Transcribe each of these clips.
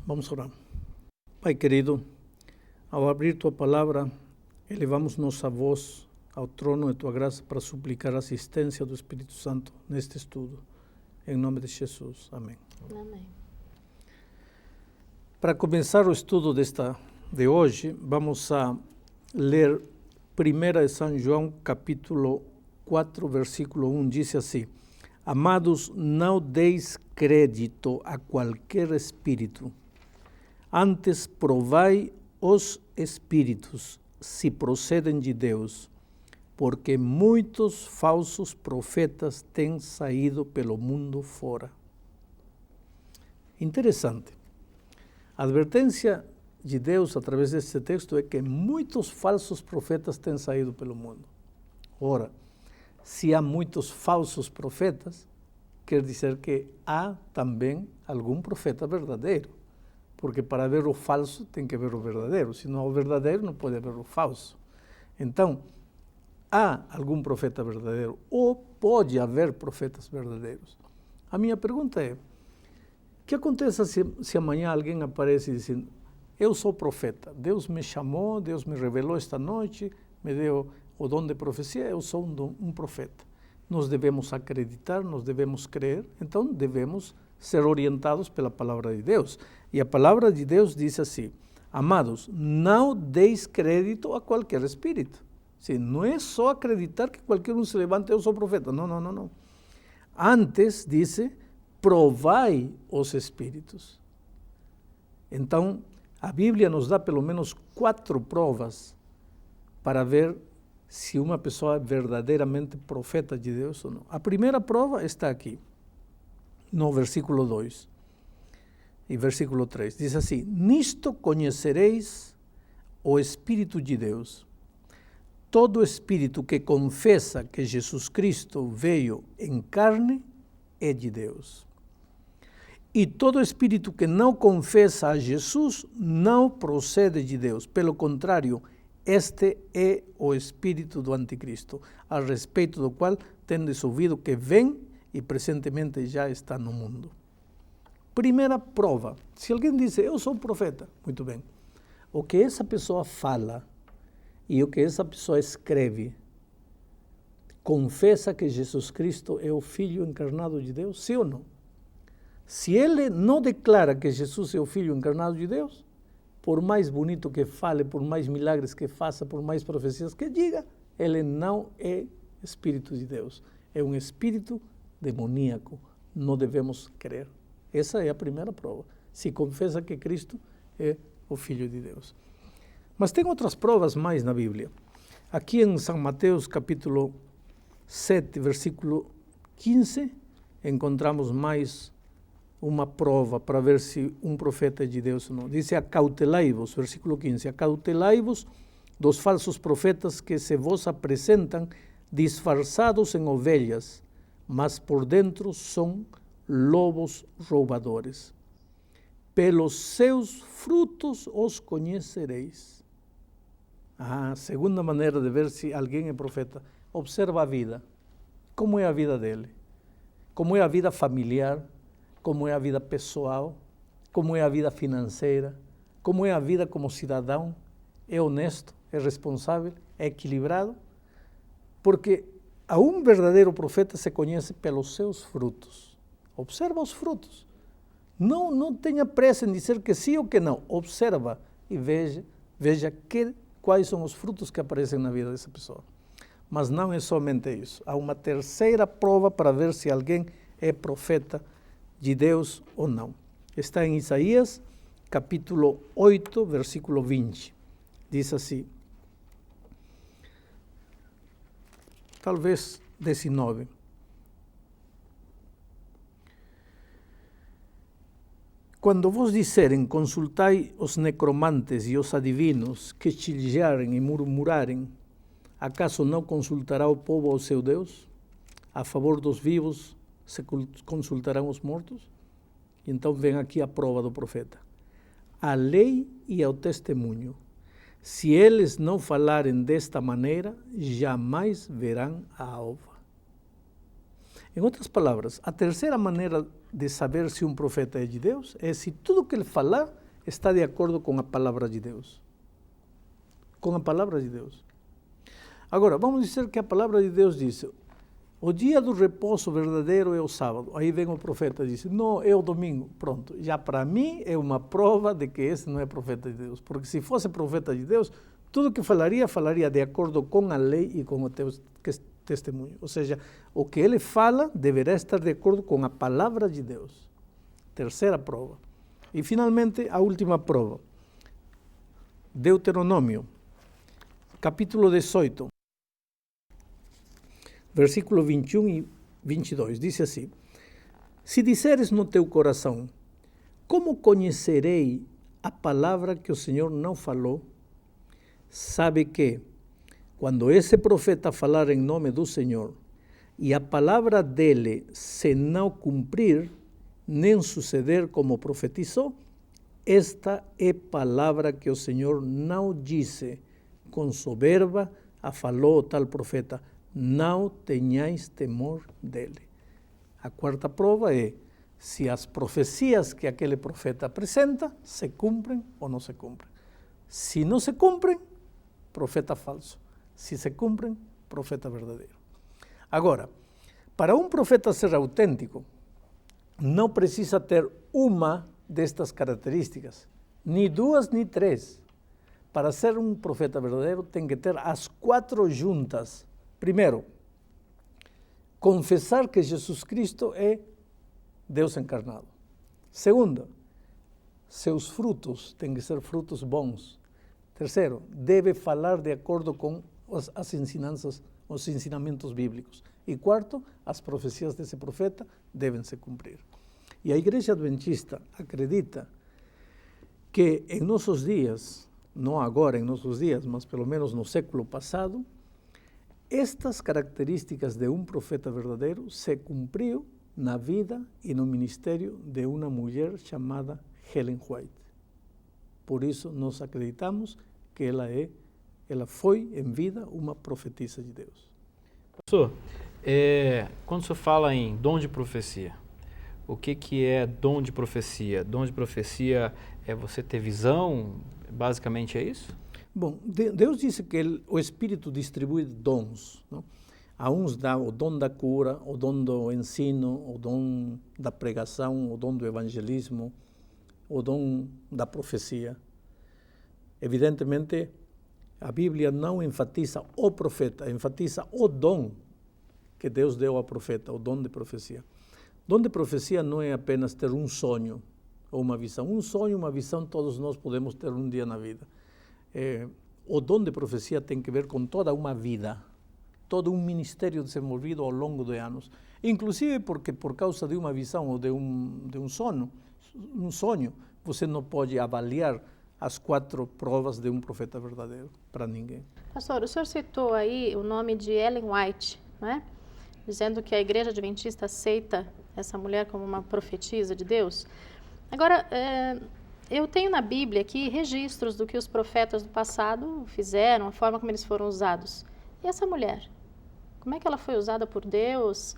Vamos orar. Pai querido, ao abrir Tua Palavra, elevamos nossa voz ao trono de Tua graça para suplicar a assistência do Espírito Santo neste estudo. Em nome de Jesus. Amém. Amém. Para começar o estudo de hoje, vamos a ler 1 de São João, capítulo 4, versículo 1, diz assim: Amados, não deis crédito a qualquer espírito, antes provai os espíritos, se procedem de Deus, porque muitos falsos profetas têm saído pelo mundo fora. Interessante. A advertência de Deus através deste texto é que muitos falsos profetas têm saído pelo mundo. Ora, se há muitos falsos profetas, quer dizer que há também algum profeta verdadeiro. Porque para ver o falso tem que ver o verdadeiro. Se não há o verdadeiro, não pode haver o falso. Então, há algum profeta verdadeiro ou pode haver profetas verdadeiros. A minha pergunta é: o que acontece se amanhã alguém aparece dizendo: eu sou profeta, Deus me chamou, Deus me revelou esta noite, me deu o dom de profecia, eu sou um profeta. Nós devemos acreditar, nós devemos crer, então devemos ser orientados pela palavra de Deus. E a palavra de Deus diz assim: amados, não deis crédito a qualquer espírito. Sim, não é só acreditar que qualquer um se levante, eu sou profeta. Não. Antes, diz, provai os espíritos. Então, a Bíblia nos dá pelo menos 4 provas para ver se uma pessoa é verdadeiramente profeta de Deus ou não. A primeira prova está aqui, no versículo 2 e versículo 3. Diz assim: nisto conhecereis o Espírito de Deus. Todo espírito que confessa que Jesus Cristo veio em carne é de Deus. E todo espírito que não confessa a Jesus não procede de Deus. Pelo contrário, este é o espírito do anticristo, a respeito do qual tendes ouvido que vem e presentemente já está no mundo. Primeira prova: se alguém diz, eu sou profeta, muito bem. O que essa pessoa fala e o que essa pessoa escreve confessa que Jesus Cristo é o Filho encarnado de Deus, sim ou não? Se ele não declara que Jesus é o Filho encarnado de Deus, por mais bonito que fale, por mais milagres que faça, por mais profecias que diga, ele não é Espírito de Deus. É um espírito demoníaco. Não devemos crer. Essa é a primeira prova. Se confessa que Cristo é o Filho de Deus. Mas tem outras provas mais na Bíblia. Aqui em São Mateus, capítulo 7, versículo 15, encontramos mais uma prova para ver se um profeta é de Deus ou não. Diz: acautelai-vos, versículo 15, acautelai-vos dos falsos profetas que se vos apresentam disfarçados em ovelhas, mas por dentro são lobos roubadores. Pelos seus frutos os conhecereis. A segunda maneira de ver se alguém é profeta: observa a vida. Como é a vida dele? Como é a vida familiar? Como é a vida pessoal? Como é a vida financeira? Como é a vida como cidadão? É honesto? É responsável? É equilibrado? Porque a um verdadeiro profeta se conhece pelos seus frutos. Observa os frutos. Não tenha pressa em dizer que sim ou que não. Observa e veja quais são os frutos que aparecem na vida dessa pessoa. Mas não é somente isso. Há uma terceira prova para ver se alguém é profeta de Deus ou não. Está em Isaías, capítulo 8, versículo 20. Diz assim, talvez 19. Quando vos disserem, consultai os necromantes e os adivinos que chilharem e murmurarem, acaso não consultará o povo ao seu Deus? A favor dos vivos se consultarão os mortos? Então vem aqui a prova do profeta. A lei e ao testemunho. Se eles não falarem desta maneira, jamais verão a alva. Em outras palavras, a terceira maneira de saber se um profeta é de Deus é se tudo que ele falar está de acordo com a palavra de Deus. Com a palavra de Deus. Agora, vamos dizer que a palavra de Deus diz: o dia do repouso verdadeiro é o sábado. Aí vem o profeta e diz: não, é o domingo. Pronto, já para mim é uma prova de que esse não é profeta de Deus. Porque se fosse profeta de Deus, tudo que falaria de acordo com a lei e com o testemunho. Ou seja, o que ele fala deverá estar de acordo com a palavra de Deus. Terceira prova. E finalmente, a última prova. Deuteronômio, capítulo 18. Versículo 21 e 22, diz assim: se disseres no teu coração, como conhecerei a palavra que o Senhor não falou? Sabe que, quando esse profeta falar em nome do Senhor, e a palavra dele se não cumprir, nem suceder como profetizou, esta é palavra que o Senhor não disse, com soberba a falou tal profeta. Não tenhais temor dele. A quarta prova é se as profecias que aquele profeta apresenta se cumprem ou não se cumprem. Se não se cumprem, profeta falso. Se se cumprem, profeta verdadeiro. Agora, para um profeta ser autêntico, não precisa ter uma destas características, nem duas, nem três. Para ser um profeta verdadeiro, tem que ter as quatro juntas. Primeiro, confessar que Jesus Cristo é Deus encarnado. Segundo, seus frutos têm que ser frutos bons. Terceiro, deve falar de acordo com as ensinanças, os ensinamentos bíblicos. E quarto, as profecias desse profeta devem se cumprir. E a Igreja Adventista acredita que em nossos dias, não agora em nossos dias, mas pelo menos no século passado, estas características de um profeta verdadeiro se cumpriu na vida e no ministério de uma mulher chamada Ellen White. Por isso, nós acreditamos que ela foi em vida uma profetisa de Deus. Professor, quando o senhor fala em dom de profecia, o que é dom de profecia? Dom de profecia é você ter visão? Basicamente é isso? Bom, Deus disse que o Espírito distribui dons. Não? A uns dá o dom da cura, o dom do ensino, o dom da pregação, o dom do evangelismo, o dom da profecia. Evidentemente, a Bíblia não enfatiza o profeta, enfatiza o dom que Deus deu ao profeta, o dom de profecia. Dom de profecia não é apenas ter um sonho ou uma visão. Um sonho, uma visão, todos nós podemos ter um dia na vida. O dom de profecia tem que ver com toda uma vida, todo um ministério desenvolvido ao longo de anos. Inclusive porque por causa de uma visão ou de um sonho, você não pode avaliar as quatro provas de um profeta verdadeiro para ninguém. Pastor, o senhor citou aí o nome de Ellen White, não é? Dizendo que a Igreja Adventista aceita essa mulher como uma profetisa de Deus. Agora, eu tenho na Bíblia aqui registros do que os profetas do passado fizeram, a forma como eles foram usados. E essa mulher? Como é que ela foi usada por Deus?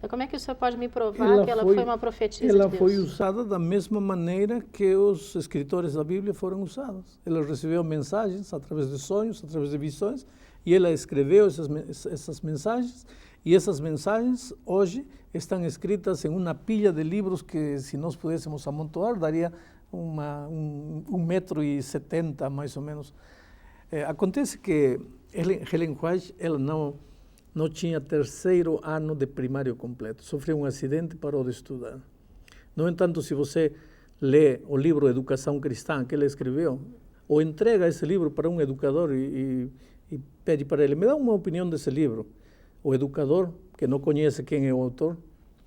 Como é que o senhor pode me provar que ela foi uma profetisa de Deus? Ela foi usada da mesma maneira que os escritores da Bíblia foram usados. Ela recebeu mensagens através de sonhos, através de visões, e ela escreveu essas mensagens, e essas mensagens hoje estão escritas em uma pilha de livros que, se nós pudéssemos amontoar, daria 1,70 m mais ou menos. Acontece que Ellen White, ela não tinha terceiro ano de primário completo, sofreu um acidente e parou de estudar. No entanto, se você lê o livro Educação Cristã que ela escreveu, ou entrega esse livro para um educador e pede para ele, me dá uma opinião desse livro, o educador, que não conhece quem é o autor,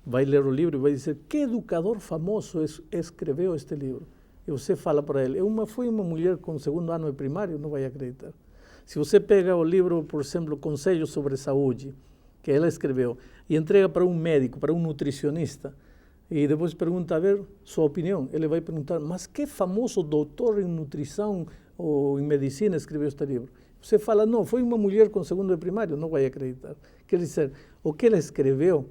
vai ler o livro e vai dizer, que educador famoso escreveu este livro? E você fala para ele, foi uma mulher com segundo ano de primário, não vai acreditar. Se você pega o livro, por exemplo, Conselhos sobre Saúde, que ela escreveu, e entrega para um médico, para um nutricionista, e depois pergunta, a ver, sua opinião, ele vai perguntar, mas que famoso doutor em nutrição ou em medicina escreveu este livro? Você fala, não, foi uma mulher com segundo de primário, não vai acreditar. Quer dizer, o que ela escreveu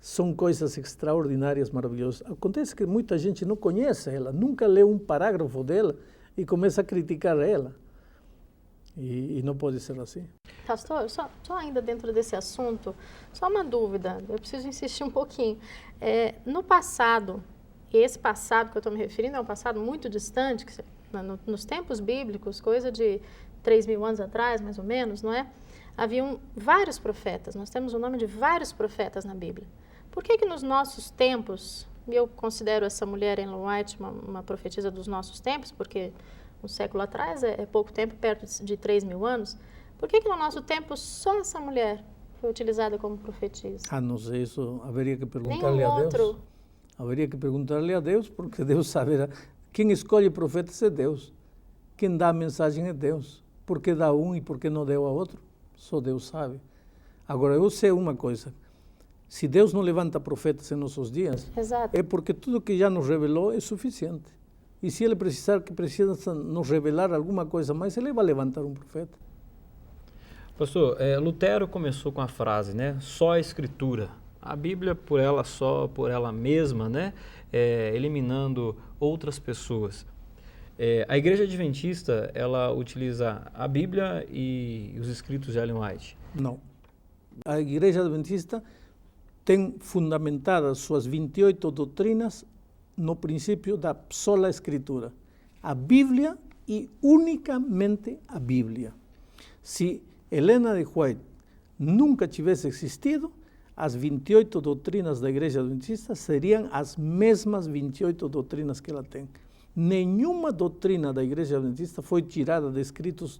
são coisas extraordinárias, maravilhosas. Acontece que muita gente não conhece ela, nunca leu um parágrafo dela e começa a criticar ela. E não pode ser assim. Pastor, só ainda dentro desse assunto, só uma dúvida, eu preciso insistir um pouquinho. No passado, esse passado que eu estou me referindo é um passado muito distante, nos tempos bíblicos, coisa de 3.000 anos atrás, mais ou menos, não é? Haviam vários profetas, nós temos o nome de vários profetas na Bíblia. Por que nos nossos tempos, e eu considero essa mulher Ellen White uma profetisa dos nossos tempos, porque um século atrás é pouco tempo, perto de 3.000 anos, por que no nosso tempo só essa mulher foi utilizada como profetisa? Não sei, isso haveria que perguntar-lhe a Deus. Haveria que perguntar-lhe a Deus, porque Deus saberá. Quem escolhe profetas é Deus. Quem dá a mensagem é Deus. Por que dá um e por que não deu a outro? Só Deus sabe. Agora, eu sei uma coisa. Se Deus não levanta profetas em nossos dias, Exato. É porque tudo que já nos revelou é suficiente. E se Ele precisa nos revelar alguma coisa mais, Ele vai levantar um profeta. Pastor, Lutero começou com a frase, né? Só a Escritura. A Bíblia por ela só, por ela mesma, né? Eliminando outras pessoas. A Igreja Adventista, ela utiliza a Bíblia e os escritos de Ellen White? Não. A Igreja Adventista tem fundamentadas suas 28 doutrinas no princípio da sola Escritura. A Bíblia e unicamente a Bíblia. Se Helena de White nunca tivesse existido, as 28 doutrinas da Igreja Adventista seriam as mesmas 28 doutrinas que ela tem. Nenhuma doutrina da Igreja Adventista foi tirada de escritos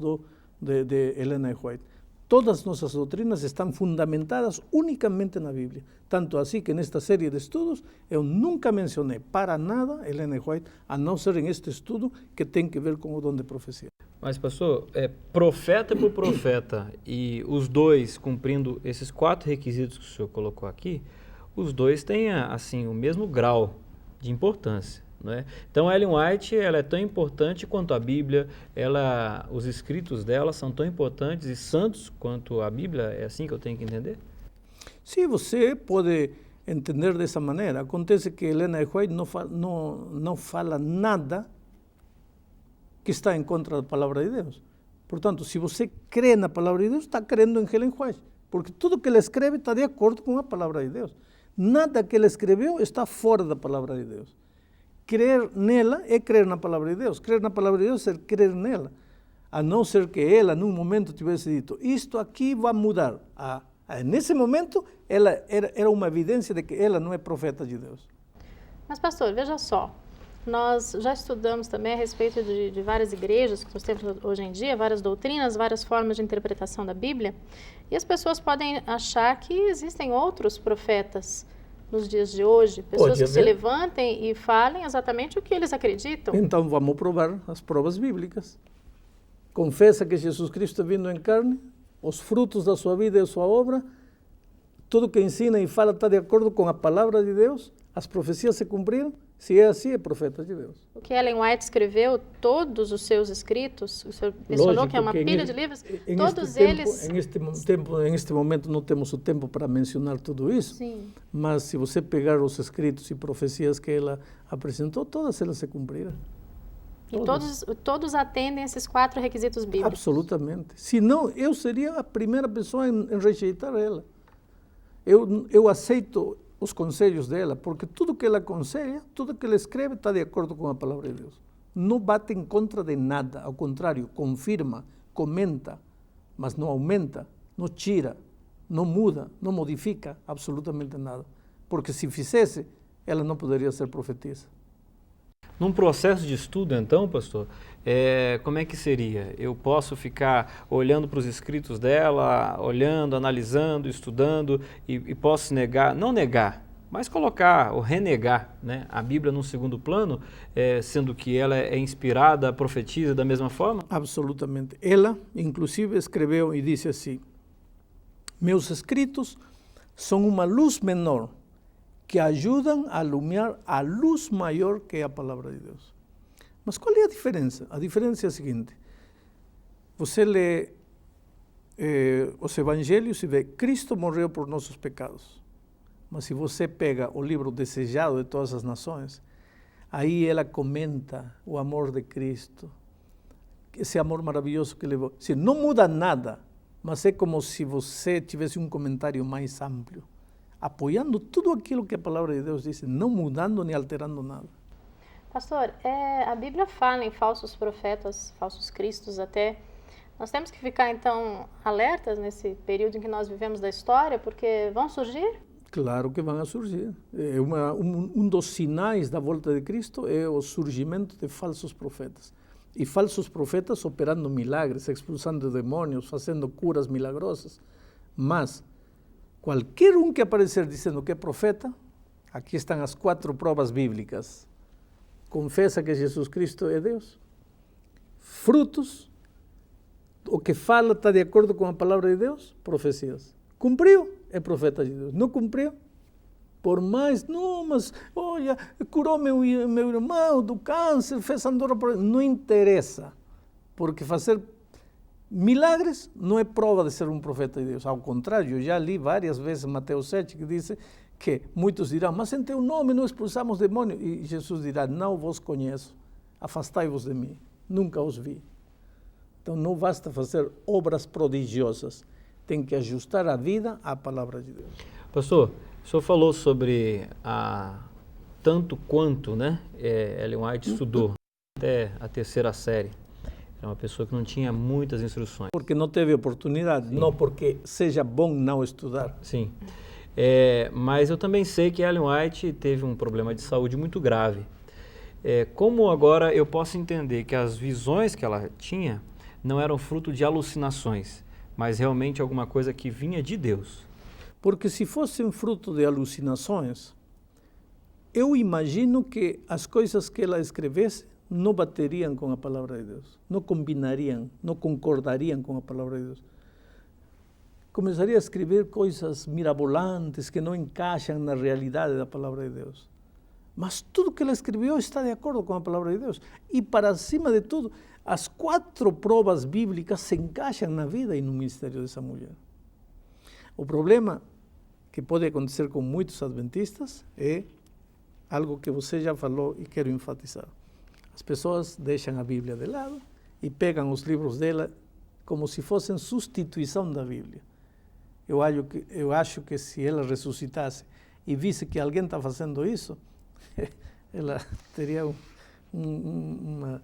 de Helena de White. Todas nossas doutrinas estão fundamentadas unicamente na Bíblia. Tanto assim que nesta série de estudos eu nunca mencionei para nada Helena de White, a não ser em este estudo que tem que ver com o dom de profecia. Mas, pastor, profeta por profeta e os dois cumprindo esses 4 requisitos que o senhor colocou aqui, os dois têm, assim, o mesmo grau de importância, não é? Então, Ellen White, ela é tão importante quanto a Bíblia, os escritos dela são tão importantes e santos quanto a Bíblia, é assim que eu tenho que entender? Sim, você pode entender dessa maneira. Acontece que Helena de White não fala nada que está em contra da palavra de Deus. Portanto, se você crê na palavra de Deus, está crendo em Ellen White, porque tudo que ela escreve está de acordo com a palavra de Deus. Nada que ela escreveu está fora da palavra de Deus. Crer nela é crer na palavra de Deus. Crer na palavra de Deus é crer nela. A não ser que ela, num momento, tivesse dito, isto aqui vai mudar. Nesse momento, ela era uma evidência de que ela não é profeta de Deus. Mas, pastor, veja só. Nós já estudamos também a respeito de várias igrejas que nós temos hoje em dia, várias doutrinas, várias formas de interpretação da Bíblia. E as pessoas podem achar que existem outros profetas nos dias de hoje, pessoas que se levantem e falem exatamente o que eles acreditam. Então vamos provar as provas bíblicas. Confessa que Jesus Cristo é vindo em carne, os frutos da sua vida e da sua obra, tudo que ensina e fala está de acordo com a palavra de Deus, as profecias se cumpriram. Se é assim, é profeta de Deus. O que Ellen White escreveu, todos os seus escritos, o senhor mencionou que é uma pilha de livros, todos eles... Em este momento não temos o tempo para mencionar tudo isso, Sim. Mas se você pegar os escritos e profecias que ela apresentou, todas elas se cumpriram. E todos atendem esses 4 requisitos bíblicos? Absolutamente. Senão, eu seria a primeira pessoa em rejeitar ela. Eu aceito os conselhos dela, porque tudo que ela aconselha, tudo que ela escreve está de acordo com a palavra de Deus. Não bate em contra de nada, ao contrário, confirma, comenta, mas não aumenta, não tira, não muda, não modifica absolutamente nada. Porque se fizesse, ela não poderia ser profetisa. Num processo de estudo, então, pastor, como é que seria? Eu posso ficar olhando para os escritos dela, olhando, analisando, estudando, e posso negar, não negar, mas colocar ou renegar, né, a Bíblia num segundo plano, sendo que ela é inspirada, profetiza da mesma forma? Absolutamente. Ela, inclusive, escreveu e disse assim, meus escritos são uma luz menor, que ajudam a iluminar a luz maior que é a palavra de Deus. Mas qual é a diferença? A diferença é a seguinte, você lê os evangelhos e vê, Cristo morreu por nossos pecados, Mas se você pega o livro Desejado de Todas as Nações, aí ela comenta o amor de Cristo, esse amor maravilhoso que levou. Se não muda nada, mas é como se você tivesse um comentário mais amplo, apoiando tudo aquilo que a palavra de Deus diz, não mudando nem alterando nada. Pastor, a Bíblia fala em falsos profetas, falsos cristos até. Nós temos que ficar, então, alertas nesse período em que nós vivemos da história, porque vão surgir? Claro que vão surgir. Um dos sinais da volta de Cristo é o surgimento de falsos profetas. E falsos profetas operando milagres, expulsando demônios, fazendo curas milagrosas. Mas qualquer um que aparecer dizendo que é profeta, aqui estão as 4 provas bíblicas. Confessa que Jesus Cristo é Deus. Frutos, o que fala está de acordo com a palavra de Deus, profecias. Cumpriu, é profeta de Deus. Não cumpriu, por mais, não, mas olha, curou meu irmão do câncer, fez andorra por... Não interessa, porque fazer milagres não é prova de ser um profeta de Deus. Ao contrário, eu já li várias vezes Mateus 7 que diz que muitos dirão, mas em teu nome não expulsamos demônios. E Jesus dirá, não vos conheço, afastai-vos de mim, nunca os vi. Então não basta fazer obras prodigiosas, tem que ajustar a vida à palavra de Deus. Pastor, o senhor falou sobre tanto quanto, né, Ellen White estudou até a 3ª série. Era uma pessoa que não tinha muitas instruções. Porque não teve oportunidade, sim. Não porque seja bom não estudar. Sim, mas eu também sei que Ellen White teve um problema de saúde muito grave. Como agora eu posso entender que as visões que ela tinha não eram fruto de alucinações, mas realmente alguma coisa que vinha de Deus? Porque se fossem fruto de alucinações, eu imagino que as coisas que ela escrevesse não bateriam com a palavra de Deus, não combinariam, não concordariam com a palavra de Deus. Começaria a escrever coisas mirabolantes que não encaixam na realidade da palavra de Deus. Mas tudo que ela escreveu está de acordo com a palavra de Deus. E para cima de tudo, as 4 provas bíblicas se encaixam na vida e no ministério dessa mulher. O problema que pode acontecer com muitos adventistas é algo que você já falou e quero enfatizar. As pessoas deixam a Bíblia de lado e pegam os livros dela como se fossem substituição da Bíblia. Eu acho que se ela ressuscitasse e visse que alguém está fazendo isso, ela teria um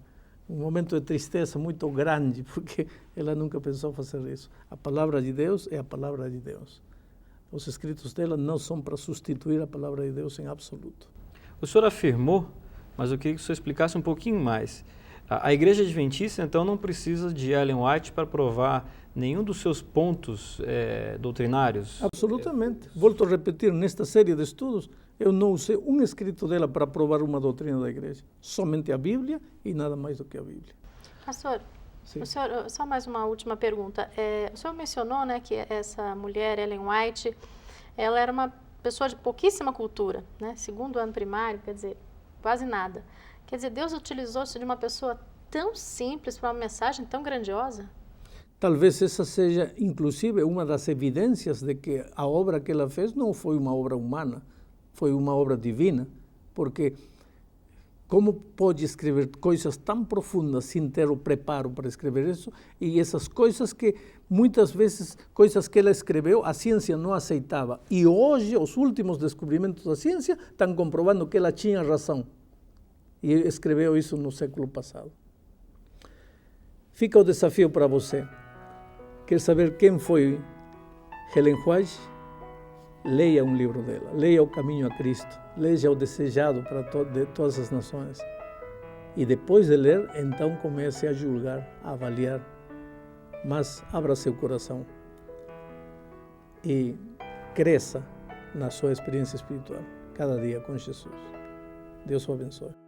momento de tristeza muito grande, porque ela nunca pensou fazer isso. A palavra de Deus é a palavra de Deus. Os escritos dela não são para substituir a palavra de Deus em absoluto. O senhor afirmou, mas eu queria que o senhor explicasse um pouquinho mais. A Igreja Adventista, então, não precisa de Ellen White para provar nenhum dos seus pontos doutrinários? Absolutamente. Volto a repetir, nesta série de estudos, eu não usei um escrito dela para provar uma doutrina da igreja. Somente a Bíblia e nada mais do que a Bíblia. Pastor, o senhor, só mais uma última pergunta. O senhor mencionou, né, que essa mulher, Ellen White, ela era uma pessoa de pouquíssima cultura, né? 2º ano primário, quer dizer, quase nada. Quer dizer, Deus utilizou-se de uma pessoa tão simples para uma mensagem tão grandiosa? Talvez essa seja, inclusive, uma das evidências de que a obra que ela fez não foi uma obra humana, foi uma obra divina, porque como pode escrever coisas tão profundas sem ter o preparo para escrever isso, e essas coisas que, muitas vezes, coisas que ela escreveu, a ciência não aceitava. E hoje, os últimos descobrimentos da ciência estão comprovando que ela tinha razão. E escreveu isso no século passado. Fica o desafio para você. Quer saber quem foi Ellen White? Leia um livro dela, leia O Caminho a Cristo, leia O Desejado para de todas as nações. E depois de ler, então comece a julgar, a avaliar, mas abra seu coração e cresça na sua experiência espiritual, cada dia com Jesus. Deus o abençoe.